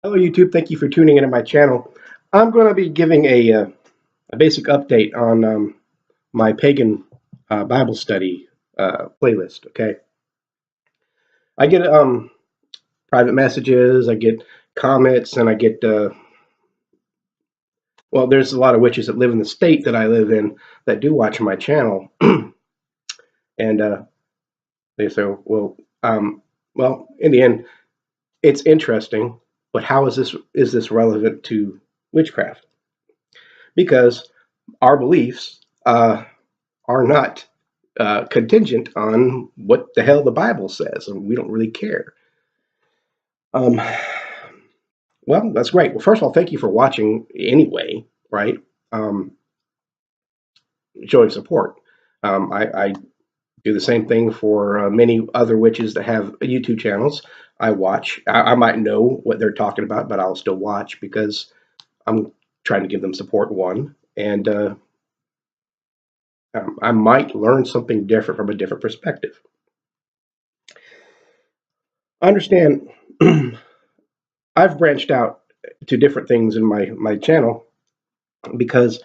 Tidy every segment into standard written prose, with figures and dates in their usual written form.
Hello, YouTube. Thank you for tuning into my channel. I'm going to be giving a basic update on my pagan Bible study playlist. Okay, I get private messages, I get comments, and I get well, there's a lot of witches that live in the state that I live in that do watch my channel, and they say, well, in the end, it's interesting, but how is this relevant to witchcraft? Because our beliefs are not contingent on what the hell the Bible says, and we don't really care. Um, well, that's great. Well, first of all, thank you for watching anyway, right? Um, Showing support. I do the same thing for many other witches that have YouTube channels. I watch. I might know what they're talking about, but I'll still watch because I'm trying to give them support, one, and I might learn something different from a different perspective. Understand, I've branched out to different things in my channel because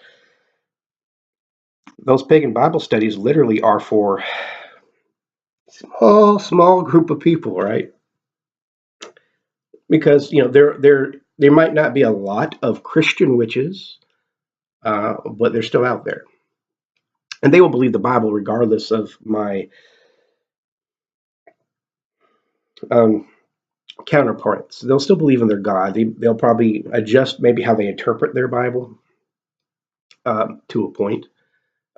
those pagan Bible studies literally are for small group of people, right? Because there might not be a lot of Christian witches, but they're still out there, and they will believe the Bible regardless of my um, counterparts. They'll still believe in their God. They'll probably adjust maybe how they interpret their Bible to a point,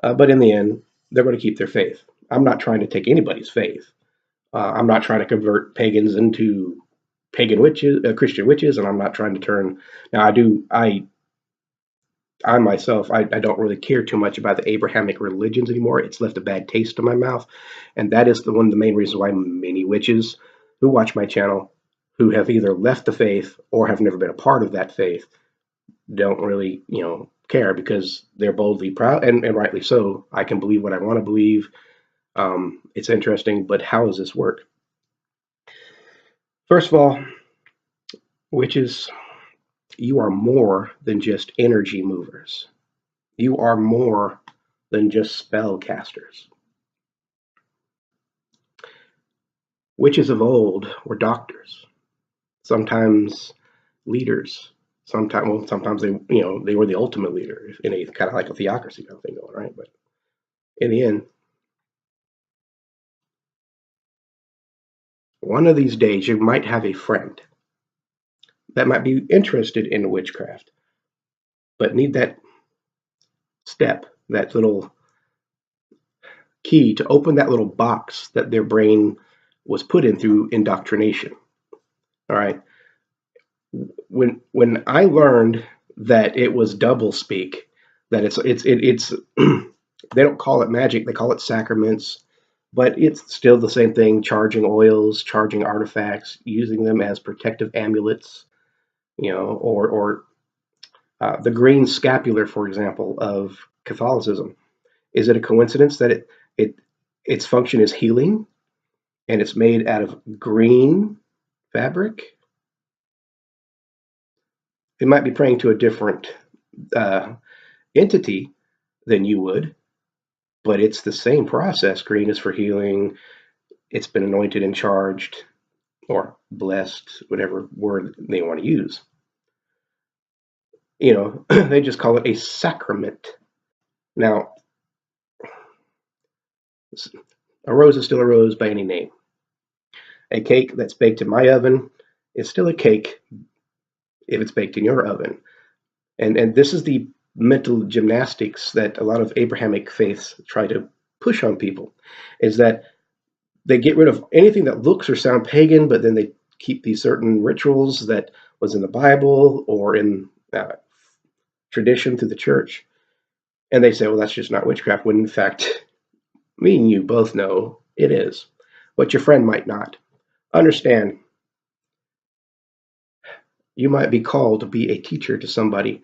but in the end, they're going to keep their faith. I'm not trying to take anybody's faith. I'm not trying to convert pagans into pagan witches, Christian witches, and I'm not trying to turn. Now, I myself, I don't really care too much about the Abrahamic religions anymore. It's left a bad taste in my mouth, and that is one of the main reasons why many witches who watch my channel, who have either left the faith or have never been a part of that faith, don't really, care because they're boldly proud, and rightly so. I can believe what I want to believe. It's interesting, but how does this work? First of all, witches, you are more than just energy movers. You are more than just spell casters. Witches of old were doctors, sometimes leaders. Sometimes they were the ultimate leader in a kind of like a theocracy kind of thing going, right? But in the end, one of these days you might have a friend that might be interested in witchcraft, but need that step, that little key to open that little box that their brain was put in through indoctrination. All right. When I learned that it was double speak, that it's they don't call it magic, they call it sacraments, but it's still the same thing: charging oils, charging artifacts, using them as protective amulets, or the green scapular, for example, of Catholicism. Is it a coincidence that its function is healing and it's made out of green fabric? It might be praying to a different uh, entity than you would, but it's the same process. Green is for healing. It's been anointed and charged or blessed, whatever word they want to use. They just call it a sacrament. Now, a rose is still a rose by any name. A cake that's baked in my oven is still a cake if it's baked in your oven. And this is the mental gymnastics that a lot of Abrahamic faiths try to push on people, is that they get rid of anything that looks or sound pagan, but then they keep these certain rituals that was in the Bible or in tradition through the church, and they say, well, that's just not witchcraft, when in fact, me and you both know it is. But your friend might not. Understand, you might be called to be a teacher to somebody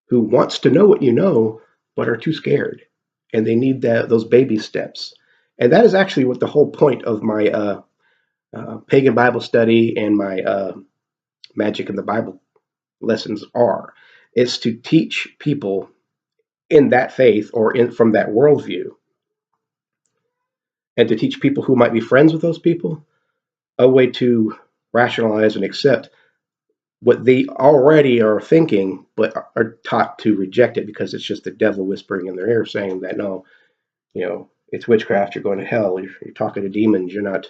who wants to know what you know, but are too scared, and they need those baby steps. And that is actually what the whole point of my pagan Bible study and my Magick and the Bible lessons are. It's to teach people in that faith or from that worldview, and to teach people who might be friends with those people a way to rationalize and accept what they already are thinking, but are taught to reject it because it's just the devil whispering in their ear saying that no, it's witchcraft, you're going to hell, you're talking to demons, you're not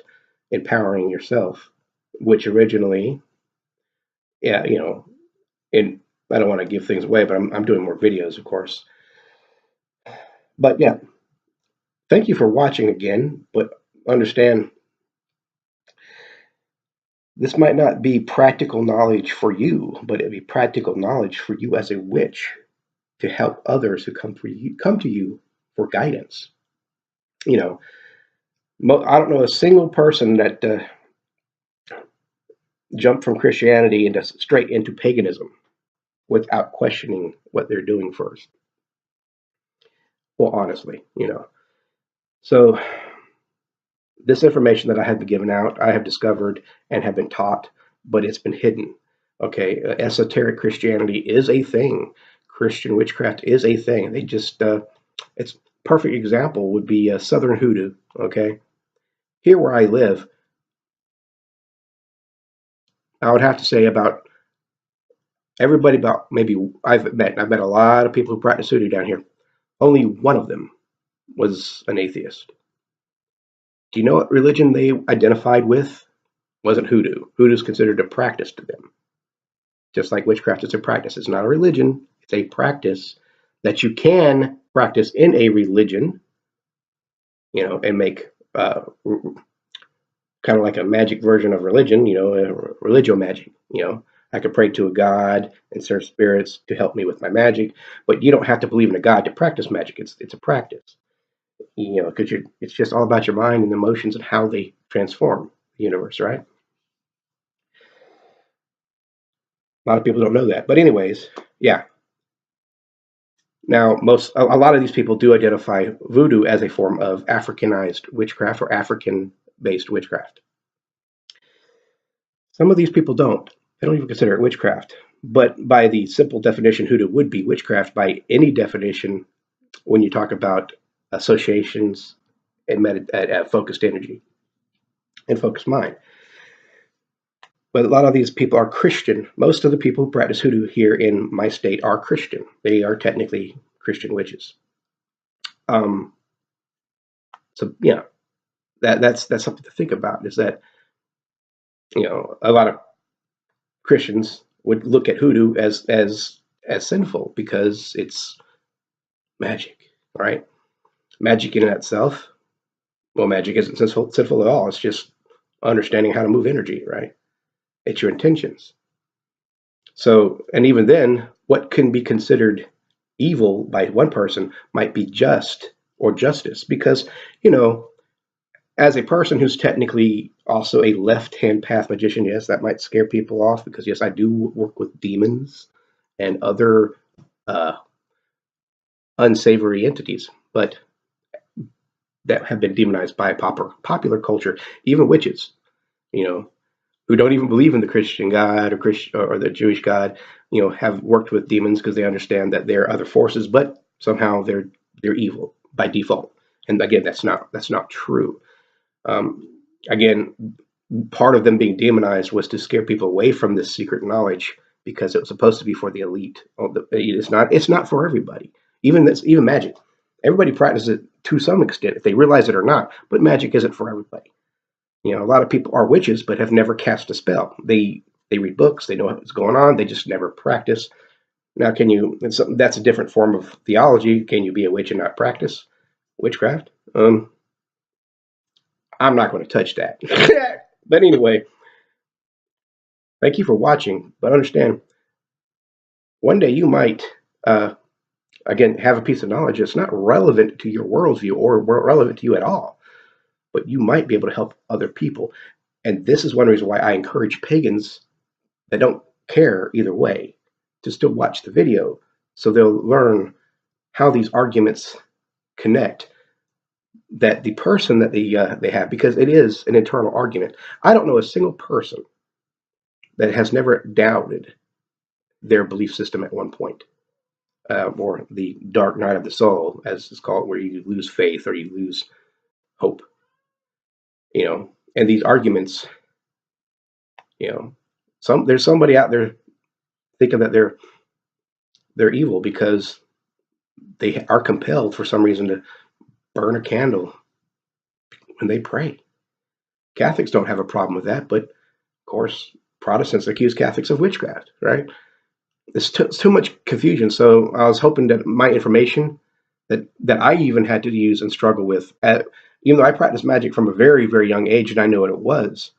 empowering yourself, which originally, yeah, and I don't want to give things away, but I'm doing more videos, of course. But yeah, thank you for watching again, but understand this might not be practical knowledge for you, but it'd be practical knowledge for you as a witch to help others who come to you for guidance. You know, I don't know a single person that jumped from Christianity into straight into paganism without questioning what they're doing first. Well, honestly, So this information that I have been given out, I have discovered and have been taught, but it's been hidden. Okay, esoteric Christianity is a thing. Christian witchcraft is a thing. They just, it's perfect example would be Southern Hoodoo. Okay, here where I live, I would have to say about everybody about maybe I've met a lot of people who practice hoodoo down here. Only one of them was an atheist. Do you know what religion they identified with? Wasn't hoodoo. Hoodoo is considered a practice to them. Just like witchcraft is a practice. It's not a religion. It's a practice that you can practice in a religion, and make kind of like a magic version of religion, religio magic. I could pray to a god and serve spirits to help me with my magic, but you don't have to believe in a god to practice magic. It's a practice, because it's just all about your mind and emotions and how they transform the universe, right? A lot of people don't know that, but anyways, yeah. Now, a lot of these people do identify voodoo as a form of Africanized witchcraft or African-based witchcraft. Some of these people don't. They don't even consider it witchcraft. But by the simple definition, hoodoo would be witchcraft by any definition when you talk about associations and focused energy and focused mind. But a lot of these people are Christian. Most of the people who practice hoodoo here in my state are Christian. They are technically Christian witches. So yeah, that's something to think about. Is that a lot of Christians would look at hoodoo as sinful because it's magic, right? Magic in itself, well, magic isn't sinful at all. It's just understanding how to move energy, right? It's your intentions. So, and even then, what can be considered evil by one person might be just or justice because, as a person who's technically also a left-hand path magician, yes, that might scare people off because, yes, I do work with demons and other uh, unsavory entities, but that have been demonized by popular culture, even witches, who don't even believe in the Christian God or the Jewish God, have worked with demons because they understand that there are other forces, but somehow they're evil by default. And again, that's not true. Again, part of them being demonized was to scare people away from this secret knowledge because it was supposed to be for the elite. It's not for everybody. Even magic. Everybody practices it to some extent, if they realize it or not. But magic isn't for everybody. A lot of people are witches, but have never cast a spell. They read books. They know what's going on. They just never practice. Now, that's a different form of theology. Can you be a witch and not practice witchcraft? I'm not going to touch that. But anyway, thank you for watching. But understand, one day you might, again, have a piece of knowledge that's not relevant to your worldview or relevant to you at all, but you might be able to help other people. And this is one reason why I encourage pagans that don't care either way to still watch the video so they'll learn how these arguments connect, that the person that they have, because it is an internal argument. I don't know a single person that has never doubted their belief system at one point, or the dark night of the soul, as it's called, where you lose faith or you lose hope. And these arguments, there's somebody out there thinking that they're evil because they are compelled for some reason to burn a candle when they pray. Catholics don't have a problem with that, but of course Protestants accuse Catholics of witchcraft, right? It's too much confusion. So I was hoping that my information that I even had to use and struggle with, even though I practiced magic from a very, very young age and I knew what it was,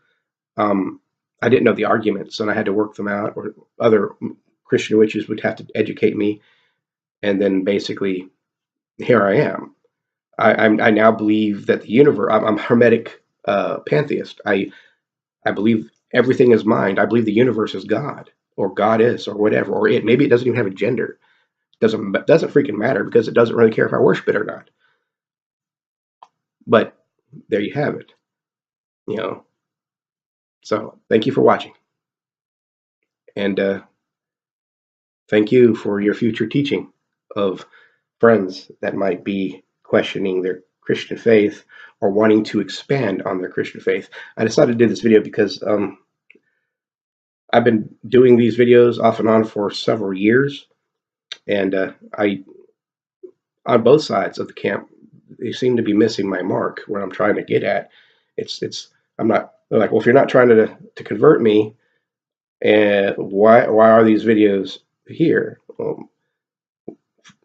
I didn't know the arguments and I had to work them out, or other Christian witches would have to educate me. And then basically, here I am. I now believe that the universe, I'm a hermetic pantheist. I believe everything is mind. I believe the universe is God, or goddess, or whatever, or maybe it doesn't even have a gender. Doesn't freaking matter, because it doesn't really care if I worship it or not. But there you have it. So thank you for watching, and thank you for your future teaching of friends that might be questioning their Christian faith or wanting to expand on their Christian faith. I decided to do this video because I've been doing these videos off and on for several years, and on both sides of the camp, they seem to be missing my mark. What I'm trying to get at, I'm not, they're like, well, if you're not trying to convert me, and why are these videos here? Well,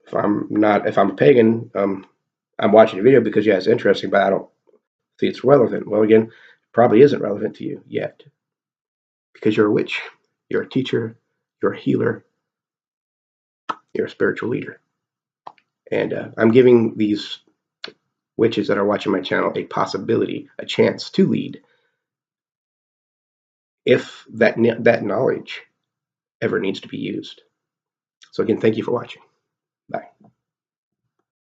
if I'm a pagan, I'm watching a video because, yeah, it's interesting, but I don't see it's relevant. Well, again, it probably isn't relevant to you yet, because you're a witch, you're a teacher, you're a healer, you're a spiritual leader. And I'm giving these witches that are watching my channel a possibility, a chance to lead, if that knowledge ever needs to be used. So again, thank you for watching. Bye.